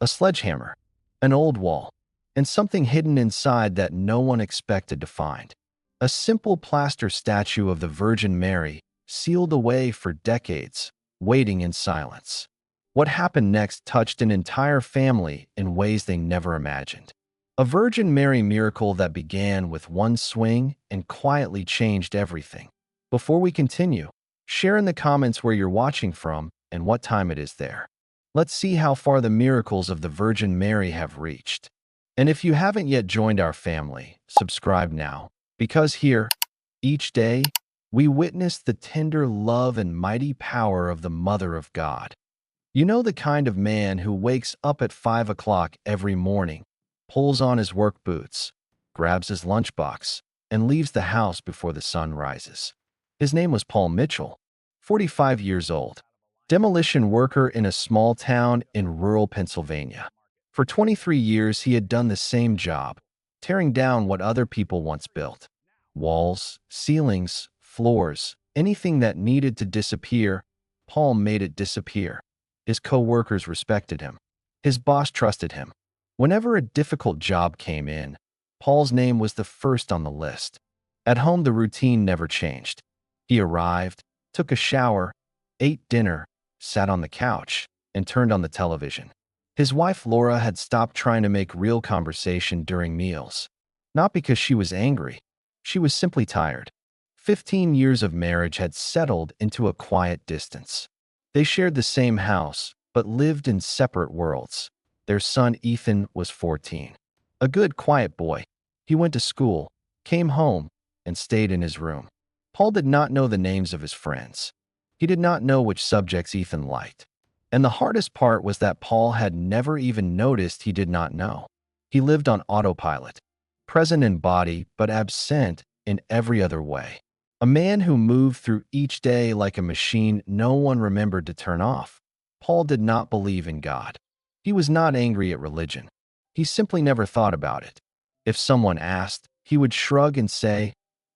a sledgehammer, an old wall, and something hidden inside that no one expected to find. A simple plaster statue of the Virgin Mary, sealed away for decades, waiting in silence. What happened next touched an entire family in ways they never imagined. A Virgin Mary miracle that began with one swing and quietly changed everything. Before we continue, share in the comments where you're watching from and what time it is there. Let's see how far the miracles of the Virgin Mary have reached. And if you haven't yet joined our family, subscribe now, because here, each day, we witness the tender love and mighty power of the Mother of God. You know, the kind of man who wakes up at 5 o'clock every morning, pulls on his work boots, grabs his lunchbox, and leaves the house before the sun rises. His name was Paul Mitchell, 45 years old, demolition worker in a small town in rural Pennsylvania. For 23 years, he had done the same job, tearing down what other people once built. Walls, ceilings, floors, anything that needed to disappear, Paul made it disappear. His co-workers respected him. His boss trusted him. Whenever a difficult job came in, Paul's name was the first on the list. At home, the routine never changed. He arrived, took a shower, ate dinner, sat on the couch, and turned on the television. His wife Laura had stopped trying to make real conversation during meals. Not because she was angry. She was simply tired. 15 years of marriage had settled into a quiet distance. They shared the same house, but lived in separate worlds. Their son Ethan was 14. A good, quiet boy. He went to school, came home, and stayed in his room. Paul did not know the names of his friends. He did not know which subjects Ethan liked. And the hardest part was that Paul had never even noticed he did not know. He lived on autopilot, present in body but absent in every other way. A man who moved through each day like a machine no one remembered to turn off. Paul did not believe in God. He was not angry at religion. He simply never thought about it. If someone asked, he would shrug and say,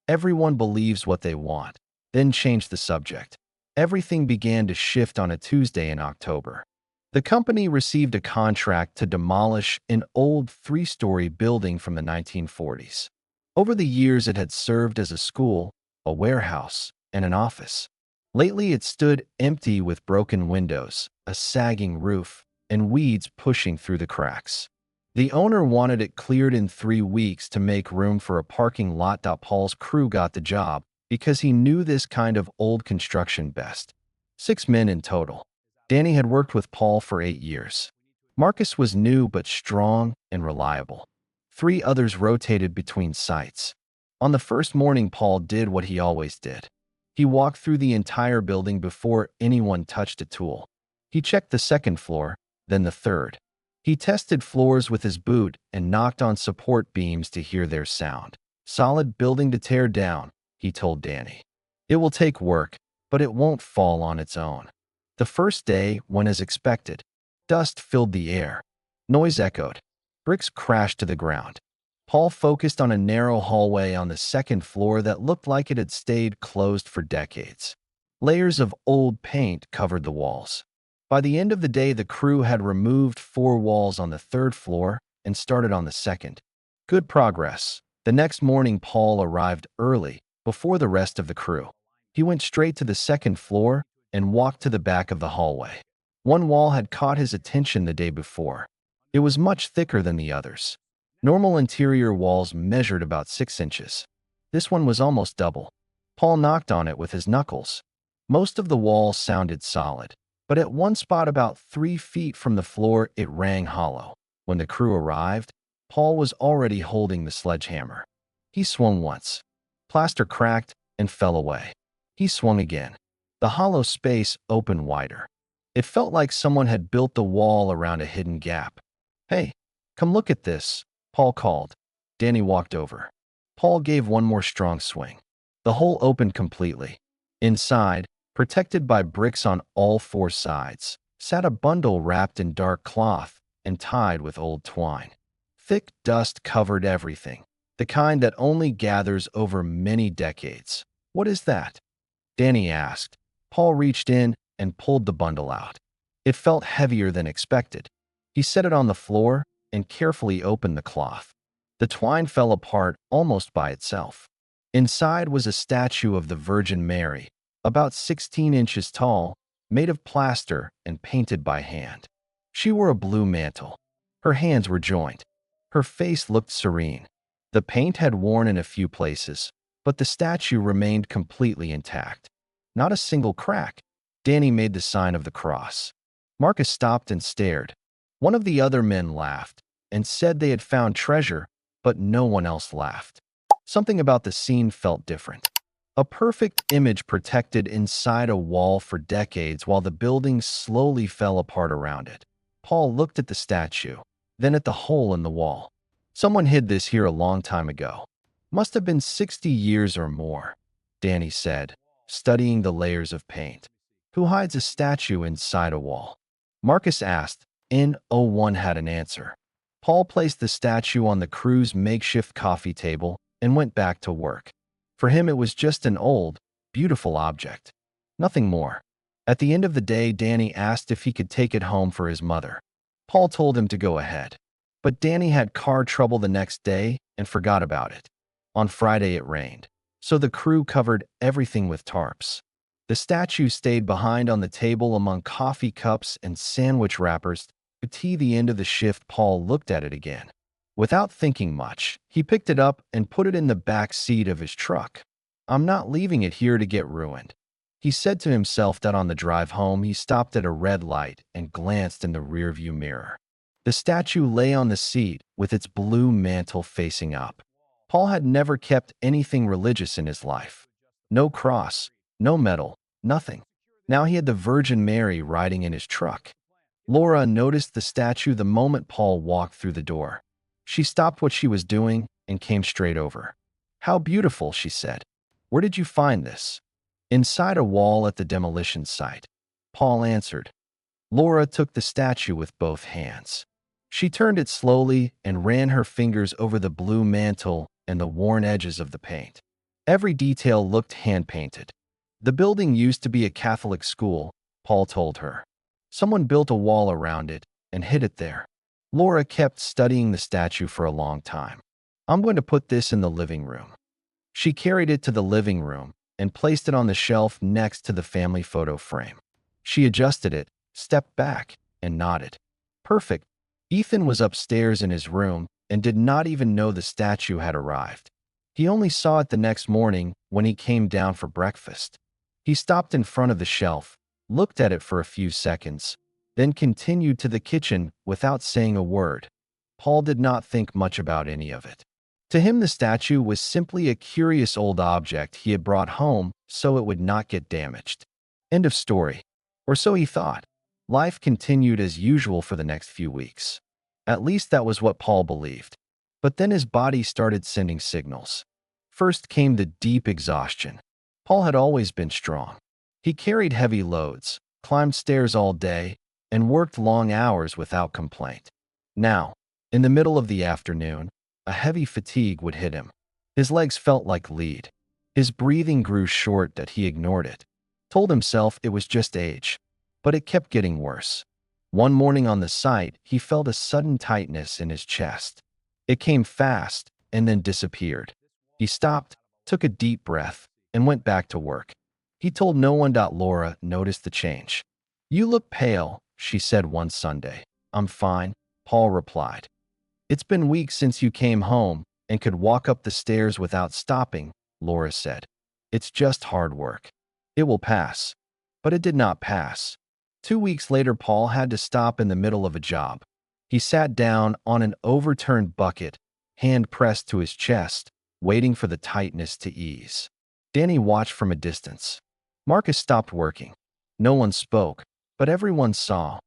"Everyone believes what they want," then change the subject. Everything began to shift on a Tuesday in October. The company received a contract to demolish an old three-story building from the 1940s. Over the years, it had served as a school, a warehouse, and an office. Lately, it stood empty with broken windows, a sagging roof, and weeds pushing through the cracks. The owner wanted it cleared in 3 weeks to make room for a parking lot. Paul's crew got the job because he knew this kind of old construction best. 6 men in total. Danny had worked with Paul for 8 years. Marcus was new but strong and reliable. 3 others rotated between sites. On the first morning, Paul did what he always did. He walked through the entire building before anyone touched a tool. He checked the second floor, then the third. He tested floors with his boot and knocked on support beams to hear their sound. "Solid building to tear down," he told Danny. "It will take work, but it won't fall on its own." The first day went as expected. Dust filled the air. Noise echoed. Bricks crashed to the ground. Paul focused on a narrow hallway on the second floor that looked like it had stayed closed for decades. Layers of old paint covered the walls. By the end of the day, the crew had removed 4 walls on the third floor and started on the second. Good progress. The next morning, Paul arrived early, before the rest of the crew. He went straight to the second floor and walked to the back of the hallway. One wall had caught his attention the day before. It was much thicker than the others. Normal interior walls measured about 6 inches. This one was almost double. Paul knocked on it with his knuckles. Most of the wall sounded solid, but at one spot about 3 feet from the floor, it rang hollow. When the crew arrived, Paul was already holding the sledgehammer. He swung once. Plaster cracked and fell away. He swung again. The hollow space opened wider. It felt like someone had built the wall around a hidden gap. "Hey, come look at this," Paul called. Danny walked over. Paul gave one more strong swing. The hole opened completely. Inside, protected by bricks on all 4 sides, sat a bundle wrapped in dark cloth and tied with old twine. Thick dust covered everything, the kind that only gathers over many decades. "What is that?" Danny asked. Paul reached in and pulled the bundle out. It felt heavier than expected. He set it on the floor and carefully opened the cloth. The twine fell apart almost by itself. Inside was a statue of the Virgin Mary, about 16 inches tall, made of plaster and painted by hand. She wore a blue mantle. Her hands were joined. Her face looked serene. The paint had worn in a few places, but the statue remained completely intact. Not a single crack. Danny made the sign of the cross. Marcus stopped and stared. One of the other men laughed and said they had found treasure, but no one else laughed. Something about the scene felt different. A perfect image protected inside a wall for decades while the building slowly fell apart around it. Paul looked at the statue, then at the hole in the wall. Someone hid this here a long time ago. Must have been 60 years or more, Danny said, studying the layers of paint. Who hides a statue inside a wall? Marcus asked. No one had an answer. Paul placed the statue on the crew's makeshift coffee table and went back to work. For him, it was just an old, beautiful object. Nothing more. At the end of the day, Danny asked if he could take it home for his mother. Paul told him to go ahead. But Danny had car trouble the next day and forgot about it. On Friday it rained, so the crew covered everything with tarps. The statue stayed behind on the table among coffee cups and sandwich wrappers. At the end of the shift, Paul looked at it again. Without thinking much, he picked it up and put it in the back seat of his truck. I'm not leaving it here to get ruined. He said to himself that on the drive home he stopped at a red light and glanced in the rearview mirror. The statue lay on the seat with its blue mantle facing up. Paul had never kept anything religious in his life. No cross, no medal, nothing. Now he had the Virgin Mary riding in his truck. Laura noticed the statue the moment Paul walked through the door. She stopped what she was doing and came straight over. "How beautiful," she said. "Where did you find this?" "Inside a wall at the demolition site," Paul answered. Laura took the statue with both hands. She turned it slowly and ran her fingers over the blue mantle and the worn edges of the paint. Every detail looked hand-painted. The building used to be a Catholic school, Paul told her. Someone built a wall around it and hid it there. Laura kept studying the statue for a long time. "I'm going to put this in the living room." She carried it to the living room and placed it on the shelf next to the family photo frame. She adjusted it, stepped back, and nodded. Perfect. Ethan was upstairs in his room and did not even know the statue had arrived. He only saw it the next morning when he came down for breakfast. He stopped in front of the shelf, looked at it for a few seconds, then continued to the kitchen without saying a word. Paul did not think much about any of it. To him, the statue was simply a curious old object he had brought home so it would not get damaged. End of story. Or so he thought. Life continued as usual for the next few weeks. At least that was what Paul believed. But then his body started sending signals. First came the deep exhaustion. Paul had always been strong. He carried heavy loads, climbed stairs all day, and worked long hours without complaint. Now, in the middle of the afternoon, a heavy fatigue would hit him. His legs felt like lead. His breathing grew short that he ignored it. Told himself it was just age. But it kept getting worse. One morning on the site, he felt a sudden tightness in his chest. It came fast and then disappeared. He stopped, took a deep breath, and went back to work. He told no one. Laura noticed the change. "You look pale," she said one Sunday. "I'm fine," Paul replied. "It's been weeks since you came home and could walk up the stairs without stopping," Laura said. "It's just hard work. It will pass." But it did not pass. 2 weeks later, Paul had to stop in the middle of a job. He sat down on an overturned bucket, hand pressed to his chest, waiting for the tightness to ease. Danny watched from a distance. Marcus stopped working. No one spoke, but everyone saw.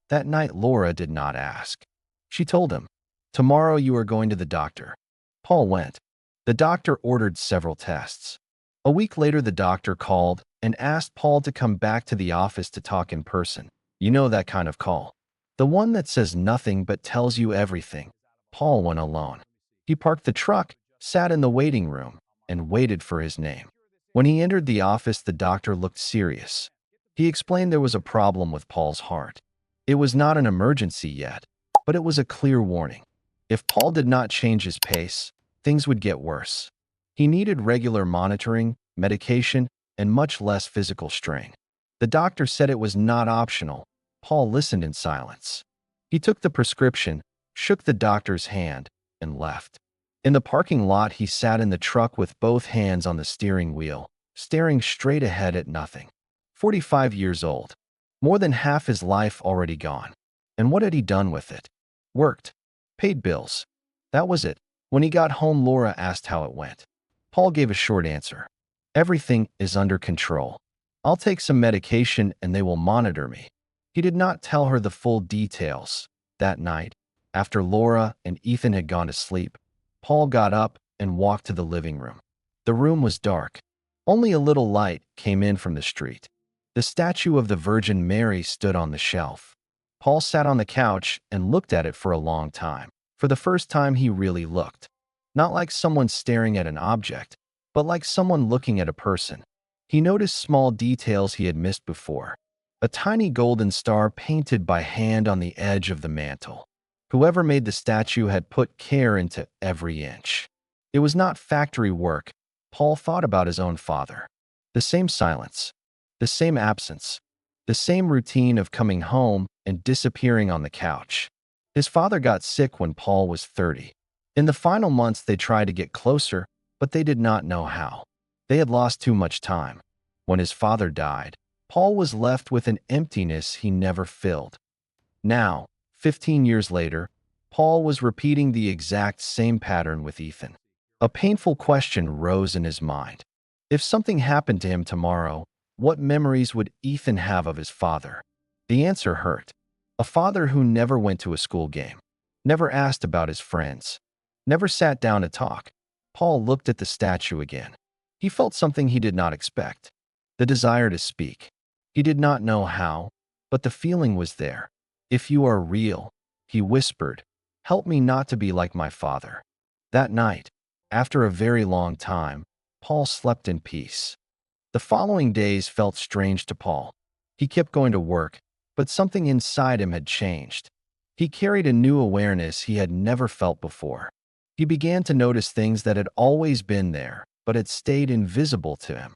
That night, Laura did not ask. She told him, "Tomorrow you are going to the doctor." Paul went. The doctor ordered several tests. A week later, the doctor called and asked Paul to come back to the office to talk in person. You know that kind of call. The one that says nothing but tells you everything. Paul went alone. He parked the truck, sat in the waiting room, and waited for his name. When he entered the office, the doctor looked serious. He explained there was a problem with Paul's heart. It was not an emergency yet, but it was a clear warning. If Paul did not change his pace, things would get worse. He needed regular monitoring, medication, and much less physical strain. The doctor said it was not optional. Paul listened in silence. He took the prescription, shook the doctor's hand, and left. In the parking lot, he sat in the truck with both hands on the steering wheel, staring straight ahead at nothing. 45 years old. More than half his life already gone. And what had he done with it? Worked. Paid bills. That was it. When he got home, Laura asked how it went. Paul gave a short answer. Everything is under control. I'll take some medication and they will monitor me. He did not tell her the full details. That night, after Laura and Ethan had gone to sleep, Paul got up and walked to the living room. The room was dark. Only a little light came in from the street. The statue of the Virgin Mary stood on the shelf. Paul sat on the couch and looked at it for a long time. For the first time, he really looked. Not like someone staring at an object, but like someone looking at a person. He noticed small details he had missed before. A tiny golden star painted by hand on the edge of the mantel. Whoever made the statue had put care into every inch. It was not factory work. Paul thought about his own father. The same silence, the same absence, the same routine of coming home and disappearing on the couch. His father got sick when Paul was 30. In the final months, they tried to get closer, but they did not know how. They had lost too much time. When his father died, Paul was left with an emptiness he never filled. Now, 15 years later, Paul was repeating the exact same pattern with Ethan. A painful question rose in his mind. If something happened to him tomorrow, what memories would Ethan have of his father? The answer hurt. A father who never went to a school game, never asked about his friends, never sat down to talk. Paul looked at the statue again. He felt something he did not expect. The desire to speak. He did not know how, but the feeling was there. If you are real, he whispered, help me not to be like my father. That night, after a very long time, Paul slept in peace. The following days felt strange to Paul. He kept going to work, but something inside him had changed. He carried a new awareness he had never felt before. He began to notice things that had always been there, but had stayed invisible to him.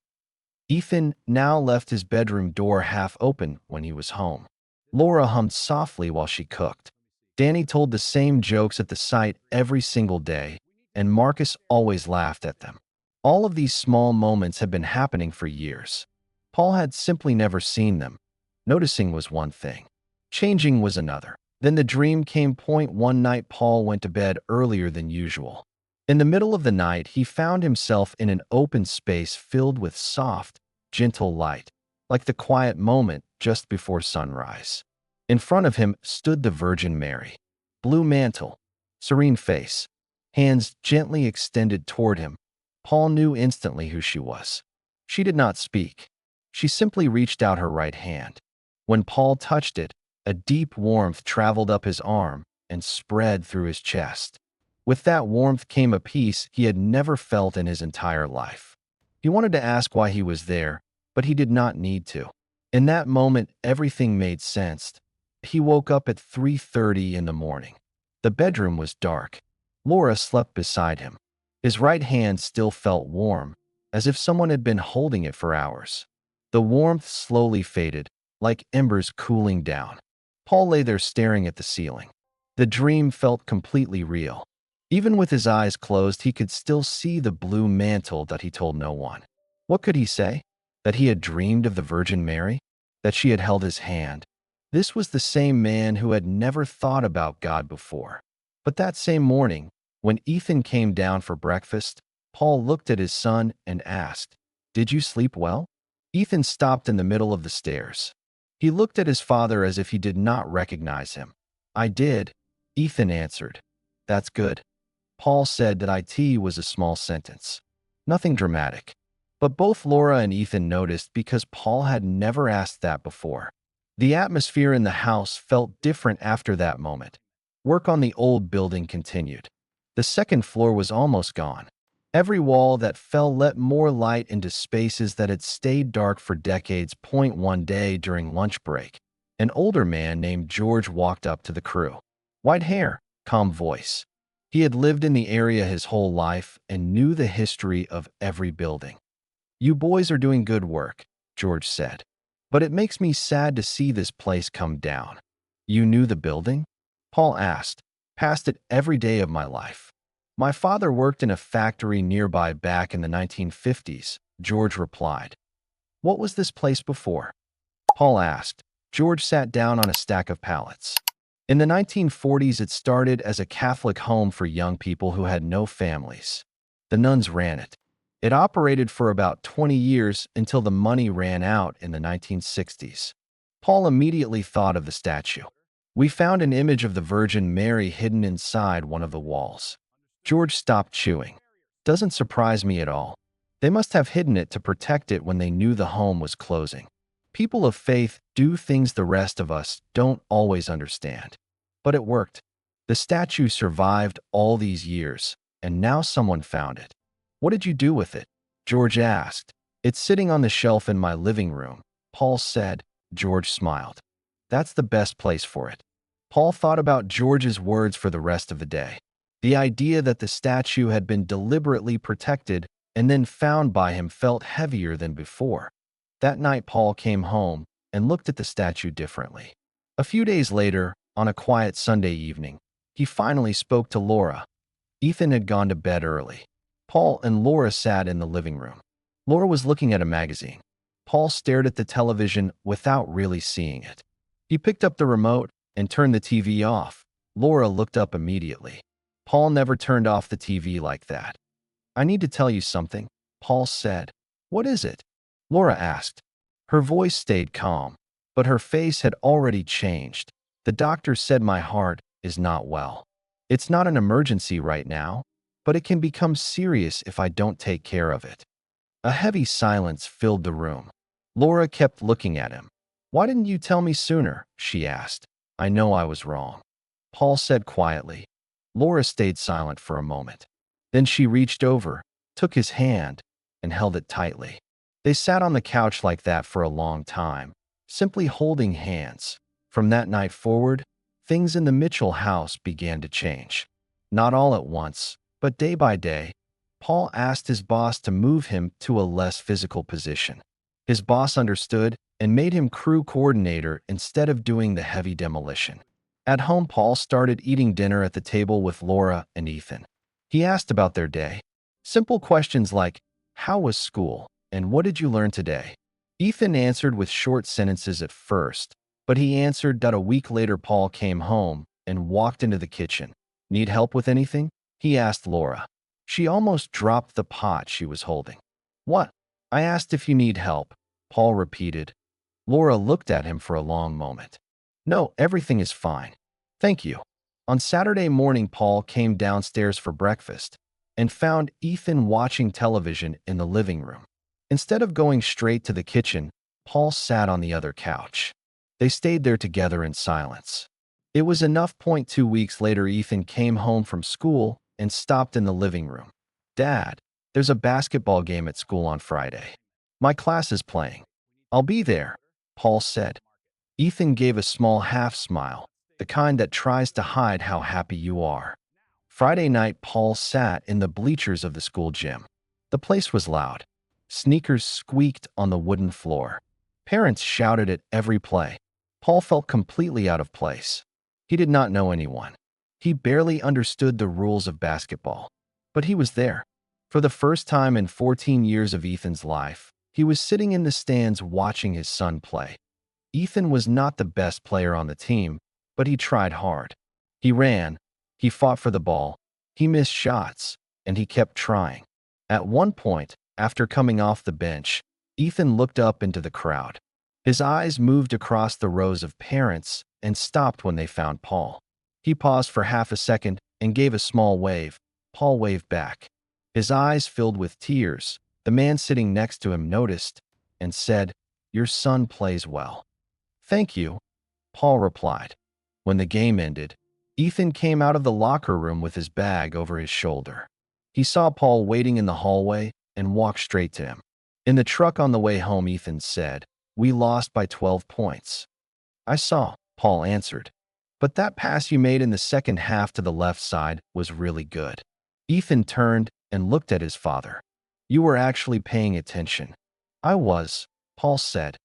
Ethan now left his bedroom door half open when he was home. Laura hummed softly while she cooked. Danny told the same jokes at the site every single day, and Marcus always laughed at them. All of these small moments had been happening for years. Paul had simply never seen them. Noticing was one thing. Changing was another. Then the dream came. One night Paul went to bed earlier than usual. In the middle of the night, he found himself in an open space filled with soft, gentle light, like the quiet moment just before sunrise. In front of him stood the Virgin Mary. Blue mantle, serene face, hands gently extended toward him. Paul knew instantly who she was. She did not speak. She simply reached out her right hand. When Paul touched it, a deep warmth traveled up his arm and spread through his chest. With that warmth came a peace he had never felt in his entire life. He wanted to ask why he was there, but he did not need to. In that moment, everything made sense. He woke up at 3:30 in the morning. The bedroom was dark. Laura slept beside him. His right hand still felt warm, as if someone had been holding it for hours. The warmth slowly faded, like embers cooling down. Paul lay there staring at the ceiling. The dream felt completely real. Even with his eyes closed, he could still see the blue mantle that he told no one. What could he say? That he had dreamed of the Virgin Mary? That she had held his hand? This was the same man who had never thought about God before. But that same morning, when Ethan came down for breakfast, Paul looked at his son and asked, "Did you sleep well?" Ethan stopped in the middle of the stairs. He looked at his father as if he did not recognize him. "I did," Ethan answered. "That's good." Paul said that it was a small sentence. Nothing dramatic. But both Laura and Ethan noticed because Paul had never asked that before. The atmosphere in the house felt different after that moment. Work on the old building continued. The second floor was almost gone. Every wall that fell let more light into spaces that had stayed dark for decades. One day during lunch break, an older man named George walked up to the crew. White hair, calm voice. He had lived in the area his whole life and knew the history of every building. "You boys are doing good work," George said. "But it makes me sad to see this place come down." "You knew the building?" Paul asked. "Passed it every day of my life. My father worked in a factory nearby back in the 1950s, George replied. "What was this place before?" Paul asked. George sat down on a stack of pallets. "In the 1940s, it started as a Catholic home for young people who had no families. The nuns ran it. It operated for about 20 years until the money ran out in the 1960s. Paul immediately thought of the statue. "We found an image of the Virgin Mary hidden inside one of the walls." George stopped chewing. "Doesn't surprise me at all. They must have hidden it to protect it when they knew the home was closing. People of faith do things the rest of us don't always understand. But it worked. The statue survived all these years, and now someone found it." "What did you do with it?" George asked. "It's sitting on the shelf in my living room," Paul said. George smiled. "That's the best place for it." Paul thought about George's words for the rest of the day. The idea that the statue had been deliberately protected and then found by him felt heavier than before. That night, Paul came home and looked at the statue differently. A few days later, on a quiet Sunday evening, he finally spoke to Laura. Ethan had gone to bed early. Paul and Laura sat in the living room. Laura was looking at a magazine. Paul stared at the television without really seeing it. He picked up the remote and turned the TV off. Laura looked up immediately. Paul never turned off the TV like that. "I need to tell you something," Paul said. "What is it?" Laura asked. Her voice stayed calm, but her face had already changed. "The doctor said my heart is not well. It's not an emergency right now, but it can become serious if I don't take care of it." A heavy silence filled the room. Laura kept looking at him. "Why didn't you tell me sooner?" she asked. "I know I was wrong," Paul said quietly. Laura stayed silent for a moment. Then she reached over, took his hand, and held it tightly. They sat on the couch like that for a long time, simply holding hands. From that night forward, things in the Mitchell house began to change. Not all at once, but day by day. Paul asked his boss to move him to a less physical position. His boss understood and made him crew coordinator instead of doing the heavy demolition. At home, Paul started eating dinner at the table with Laura and Ethan. He asked about their day. Simple questions like, "How was school?" and "What did you learn today?" Ethan answered with short sentences at first, but he answered that a week later Paul came home and walked into the kitchen. "Need help with anything?" he asked Laura. She almost dropped the pot she was holding. "What?" "I asked if you need help," Paul repeated. Laura looked at him for a long moment. "No, everything is fine. Thank you." On Saturday morning, Paul came downstairs for breakfast and found Ethan watching television in the living room. Instead of going straight to the kitchen, Paul sat on the other couch. They stayed there together in silence. It was enough. 2 weeks later, Ethan came home from school and stopped in the living room. "Dad, there's a basketball game at school on Friday. My class is playing. I'll be there," Paul said. Ethan gave a small half smile, the kind that tries to hide how happy you are. Friday night, Paul sat in the bleachers of the school gym. The place was loud. Sneakers squeaked on the wooden floor. Parents shouted at every play. Paul felt completely out of place. He did not know anyone. He barely understood the rules of basketball. But he was there. For the first time in 14 years of Ethan's life, he was sitting in the stands watching his son play. Ethan was not the best player on the team, but he tried hard. He ran, he fought for the ball, he missed shots, and he kept trying. At one point, after coming off the bench, Ethan looked up into the crowd. His eyes moved across the rows of parents and stopped when they found Paul. He paused for half a second and gave a small wave. Paul waved back. His eyes filled with tears. The man sitting next to him noticed and said, "Your son plays well." "Thank you," Paul replied. When the game ended, Ethan came out of the locker room with his bag over his shoulder. He saw Paul waiting in the hallway and walked straight to him. In the truck on the way home, Ethan said, "We lost by 12 points. "I saw," Paul answered. But that pass you made in the second half to the left side was really good. Ethan turned and looked at his father. You were actually paying attention. I was, Paul said.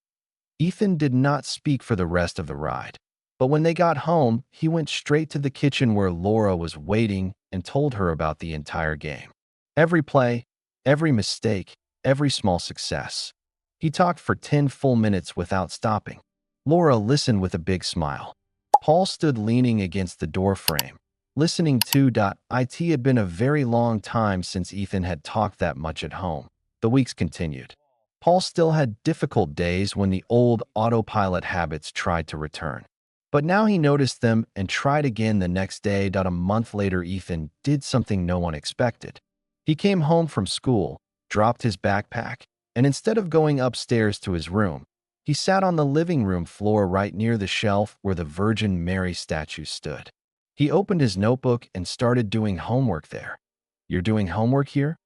Ethan did not speak for the rest of the ride. But when they got home, he went straight to the kitchen where Laura was waiting and told her about the entire game. Every play, every mistake, every small success. He talked for 10 full minutes without stopping. Laura listened with a big smile. Paul stood leaning against the doorframe, listening too. It had been a very long time since Ethan had talked that much at home. The weeks continued. Paul still had difficult days when the old autopilot habits tried to return. But now he noticed them and tried again the next day. A month later, Ethan did something no one expected. He came home from school, dropped his backpack, and instead of going upstairs to his room, he sat on the living room floor right near the shelf where the Virgin Mary statue stood. He opened his notebook and started doing homework there. You're doing homework here?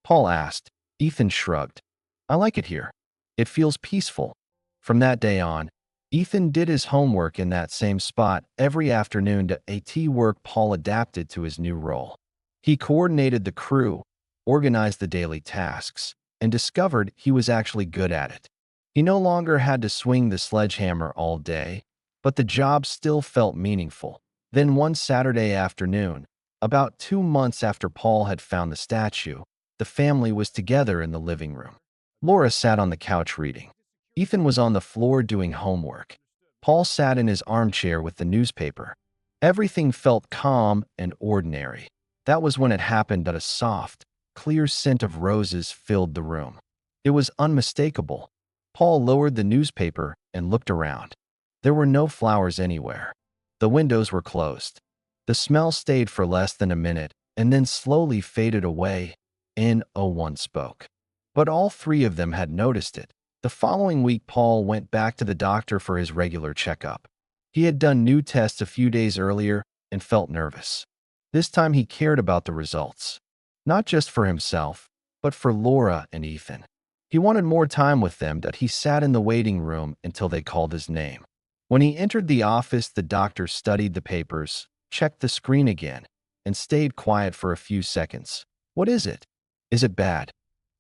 Paul asked. Ethan shrugged. I like it here. It feels peaceful. From that day on, Ethan did his homework in that same spot every afternoon. At work, Paul adapted to his new role. He coordinated the crew, organized the daily tasks, and discovered he was actually good at it. He no longer had to swing the sledgehammer all day, but the job still felt meaningful. Then one Saturday afternoon, about 2 months after Paul had found the statue, the family was together in the living room. Laura sat on the couch reading. Ethan was on the floor doing homework. Paul sat in his armchair with the newspaper. Everything felt calm and ordinary. That was when it happened that a soft, clear scent of roses filled the room. It was unmistakable. Paul lowered the newspaper and looked around. There were no flowers anywhere. The windows were closed. The smell stayed for less than a minute and then slowly faded away. No one spoke. But all three of them had noticed it. The following week, Paul went back to the doctor for his regular checkup. He had done new tests a few days earlier and felt nervous. This time he cared about the results, not just for himself, but for Laura and Ethan. He wanted more time with them. That he sat in the waiting room until they called his name. When he entered the office, the doctor studied the papers, checked the screen again, and stayed quiet for a few seconds. What is it? Is it bad?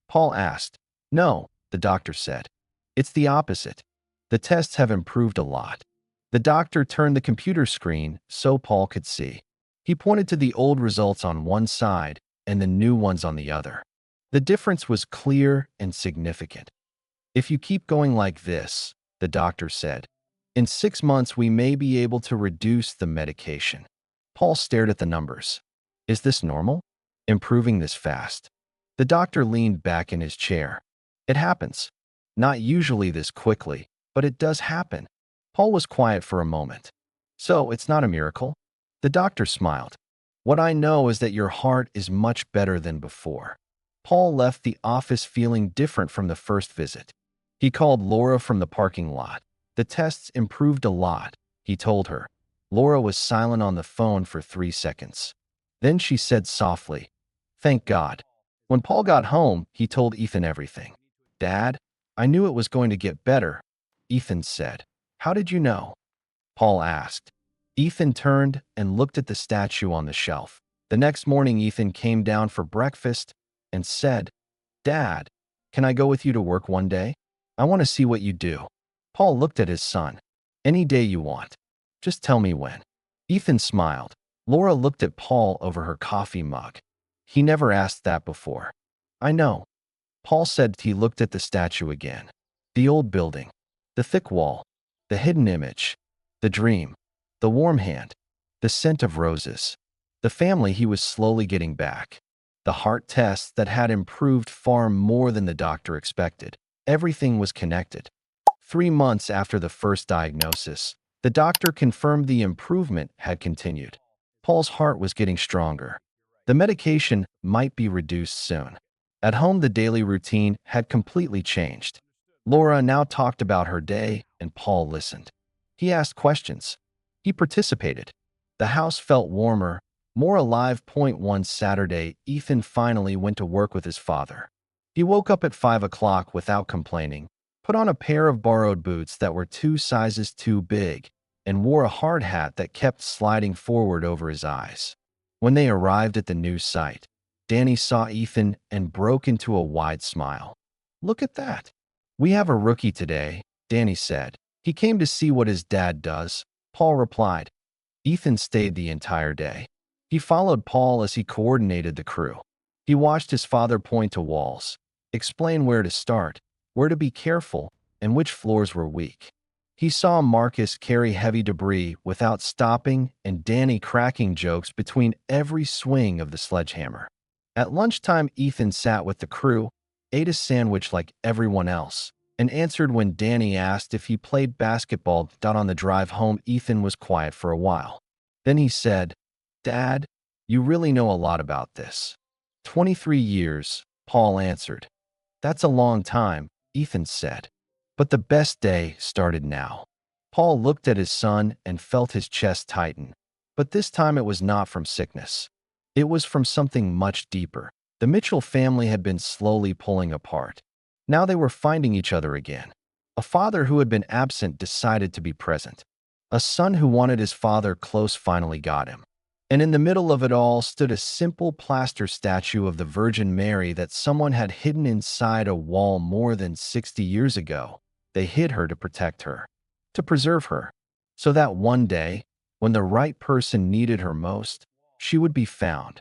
Paul asked. No, the doctor said. It's the opposite. The tests have improved a lot. The doctor turned the computer screen so Paul could see. He pointed to the old results on one side and the new ones on the other. The difference was clear and significant. If you keep going like this, the doctor said, in 6 months we may be able to reduce the medication. Paul stared at the numbers. Is this normal? Improving this fast? The doctor leaned back in his chair. It happens. Not usually this quickly, but it does happen. Paul was quiet for a moment. So it's not a miracle? The doctor smiled. What I know is that your heart is much better than before. Paul left the office feeling different from the first visit. He called Laura from the parking lot. The tests improved a lot, he told her. Laura was silent on the phone for 3 seconds. Then she said softly, "Thank God." When Paul got home, he told Ethan everything. "Dad, I knew it was going to get better," Ethan said. "How did you know?" Paul asked. Ethan turned and looked at the statue on the shelf. The next morning, Ethan came down for breakfast and said, "Dad, can I go with you to work one day? I want to see what you do." Paul looked at his son. "Any day you want. Just tell me when." Ethan smiled. Laura looked at Paul over her coffee mug. He never asked that before. "I know." Paul said. He looked at the statue again. The old building, the thick wall, the hidden image, the dream, the warm hand, the scent of roses, the family he was slowly getting back, the heart tests that had improved far more than the doctor expected. Everything was connected. 3 months after the first diagnosis, the doctor confirmed the improvement had continued. Paul's heart was getting stronger. The medication might be reduced soon. At home, the daily routine had completely changed. Laura now talked about her day, and Paul listened. He asked questions. He participated. The house felt warmer, more alive. One Saturday, Ethan finally went to work with his father. He woke up at 5 o'clock without complaining, put on a pair of borrowed boots that were 2 sizes too big, and wore a hard hat that kept sliding forward over his eyes. When they arrived at the new site, Danny saw Ethan and broke into a wide smile. "Look at that. We have a rookie today," Danny said. "He came to see what his dad does," Paul replied. Ethan stayed the entire day. He followed Paul as he coordinated the crew. He watched his father point to walls, explain where to start, where to be careful, and which floors were weak. He saw Marcus carry heavy debris without stopping and Danny cracking jokes between every swing of the sledgehammer. At lunchtime, Ethan sat with the crew, ate a sandwich like everyone else, and answered when Danny asked if he played basketball. On the drive home, Ethan was quiet for a while. Then he said, "Dad, you really know a lot about this." 23 years, Paul answered. "That's a long time," Ethan said. But the best day started now. Paul looked at his son and felt his chest tighten. But this time it was not from sickness. It was from something much deeper. The Mitchell family had been slowly pulling apart. Now they were finding each other again. A father who had been absent decided to be present. A son who wanted his father close finally got him. And in the middle of it all stood a simple plaster statue of the Virgin Mary that someone had hidden inside a wall more than 60 years ago. They hid her to protect her, to preserve her, so that one day, when the right person needed her most, she would be found.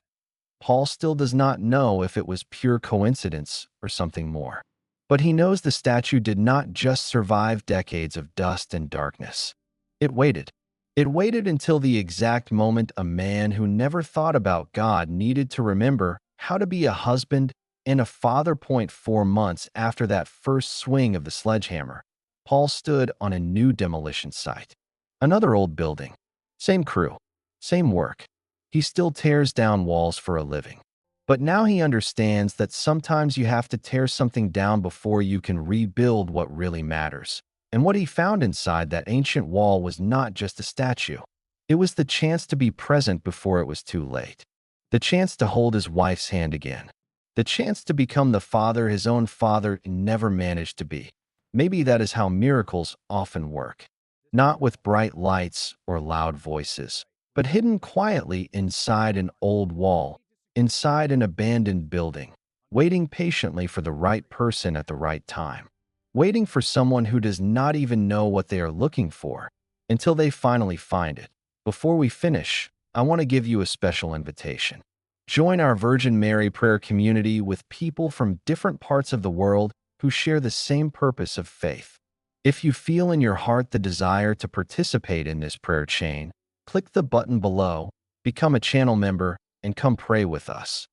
Paul still does not know if it was pure coincidence or something more. But he knows the statue did not just survive decades of dust and darkness. It waited. It waited until the exact moment a man who never thought about God needed to remember how to be a husband and a father. 4 months after that first swing of the sledgehammer, Paul stood on a new demolition site. Another old building. Same crew. Same work. He still tears down walls for a living. But now he understands that sometimes you have to tear something down before you can rebuild what really matters. And what he found inside that ancient wall was not just a statue. It was the chance to be present before it was too late. The chance to hold his wife's hand again. The chance to become the father his own father never managed to be. Maybe that is how miracles often work. Not with bright lights or loud voices, but hidden quietly inside an old wall, inside an abandoned building, waiting patiently for the right person at the right time. Waiting for someone who does not even know what they are looking for until they finally find it. Before we finish, I want to give you a special invitation. Join our Virgin Mary prayer community with people from different parts of the world who share the same purpose of faith. If you feel in your heart the desire to participate in this prayer chain, click the button below, become a channel member, and come pray with us.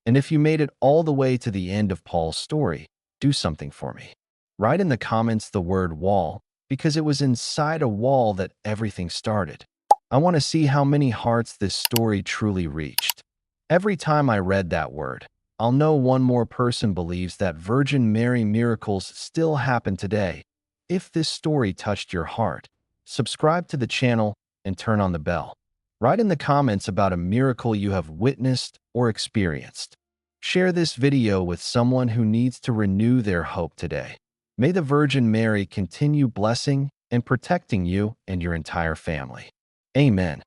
And if you made it all the way to the end of Paul's story, do something for me. Write in the comments the word wall, because it was inside a wall that everything started. I want to see how many hearts this story truly reached. Every time I read that word, I'll know one more person believes that Virgin Mary miracles still happen today. If this story touched your heart, subscribe to the channel and turn on the bell. Write in the comments about a miracle you have witnessed or experienced. Share this video with someone who needs to renew their hope today. May the Virgin Mary continue blessing and protecting you and your entire family. Amen.